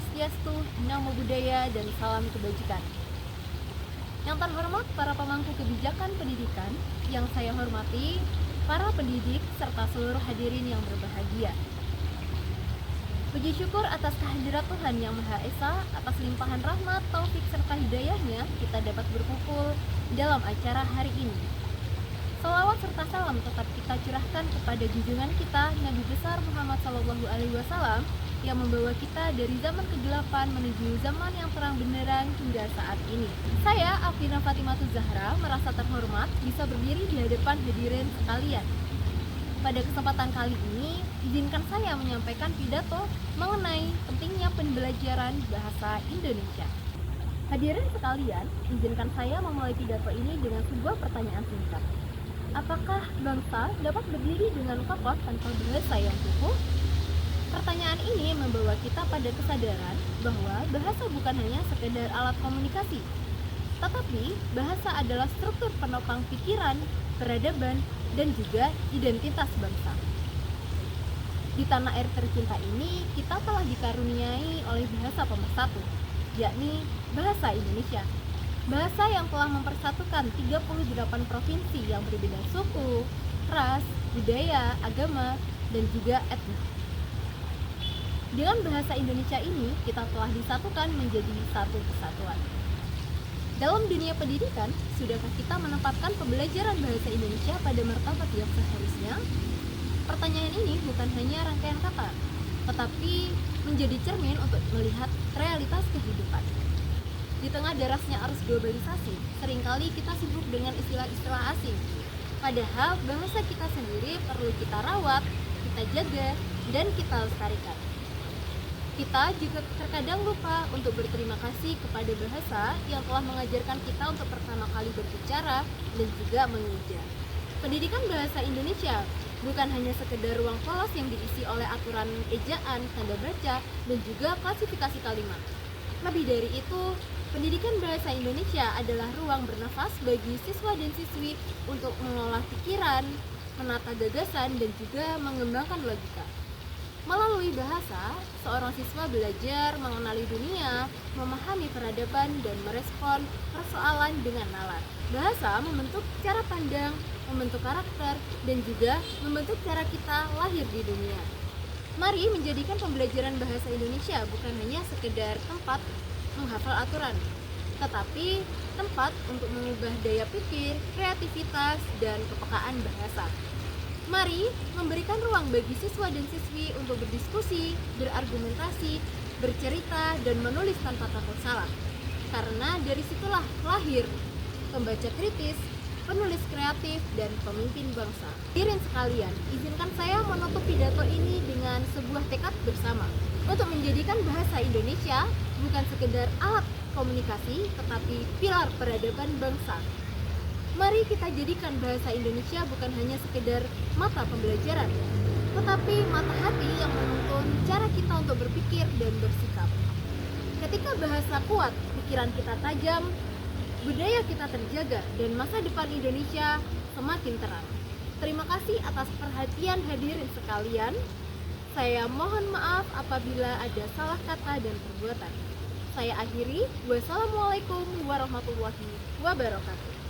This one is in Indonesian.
Swastiastu, Namo Buddhaya, dan salam kebajikan. Yang terhormat para pemangku kebijakan pendidikan, yang saya hormati, para pendidik, serta seluruh hadirin yang berbahagia. Puji syukur atas kehadirat Tuhan Yang Maha Esa, atas limpahan rahmat, taufik, serta hidayahnya, kita dapat berkumpul dalam acara hari ini. Salawat serta salam tetap kita curahkan kepada junjungan kita Nabi besar Muhammad SAW yang membawa kita dari zaman kegelapan menuju zaman yang terang benderang hingga saat ini. Saya, Afina Fatimatul Zahra, merasa terhormat bisa berdiri di hadapan hadirin sekalian. Pada kesempatan kali ini, izinkan saya menyampaikan pidato mengenai pentingnya pembelajaran bahasa Indonesia. Hadirin sekalian, izinkan saya memulai pidato ini dengan sebuah pertanyaan singkat. Apakah bangsa dapat berdiri dengan kokoh tanpa bahasa yang kukuh? Pertanyaan ini membawa kita pada kesadaran bahwa bahasa bukan hanya sekedar alat komunikasi, tetapi bahasa adalah struktur penopang pikiran, peradaban, dan juga identitas bangsa. Di tanah air tercinta ini, kita telah dikaruniai oleh bahasa pemersatu, yakni bahasa Indonesia. Bahasa yang telah mempersatukan 38 provinsi yang berbeda suku, ras, budaya, agama, dan juga etnis. Dengan bahasa Indonesia ini, kita telah disatukan menjadi satu kesatuan. Dalam dunia pendidikan, sudahkah kita menempatkan pembelajaran bahasa Indonesia pada martabat yang seharusnya? Pertanyaan ini bukan hanya rangkaian kata, tetapi menjadi cermin untuk melihat realitas kehidupan. Di tengah derasnya arus globalisasi, seringkali kita sibuk dengan istilah-istilah asing. Padahal bahasa kita sendiri perlu kita rawat, kita jaga, dan kita lestarikan. Kita juga terkadang lupa untuk berterima kasih kepada bahasa yang telah mengajarkan kita untuk pertama kali berbicara dan juga mengujar. Pendidikan bahasa Indonesia bukan hanya sekedar ruang kelas yang diisi oleh aturan ejaan, tanda baca, dan juga klasifikasi kalimat. Lebih dari itu, pendidikan bahasa Indonesia adalah ruang bernafas bagi siswa dan siswi untuk mengolah pikiran, menata gagasan, dan juga mengembangkan logika. Melalui bahasa, seorang siswa belajar mengenali dunia, memahami peradaban, dan merespon persoalan dengan nalar. Bahasa membentuk cara pandang, membentuk karakter, dan juga membentuk cara kita lahir di dunia. Mari menjadikan pembelajaran bahasa Indonesia bukan hanya sekedar tempat menghafal aturan, tetapi tempat untuk mengubah daya pikir, kreativitas, dan kepekaan bahasa. Mari memberikan ruang bagi siswa dan siswi untuk berdiskusi, berargumentasi, bercerita, dan menulis tanpa takut salah. Karena dari situlah lahir pembaca kritis, penulis kreatif, dan pemimpin bangsa. Hadirin sekalian, izinkan saya menutup pidato ini dengan sebuah tekad bersama untuk menjadikan bahasa Indonesia bukan sekedar alat komunikasi, tetapi pilar peradaban bangsa. Mari kita jadikan bahasa Indonesia bukan hanya sekedar mata pembelajaran, tetapi mata hati yang menuntun cara kita untuk berpikir dan bersikap. Ketika bahasa kuat, pikiran kita tajam, budaya kita terjaga, dan masa depan Indonesia semakin terang. Terima kasih atas perhatian hadirin sekalian. Saya mohon maaf apabila ada salah kata dan perbuatan. Saya akhiri. Wassalamualaikum warahmatullahi wabarakatuh.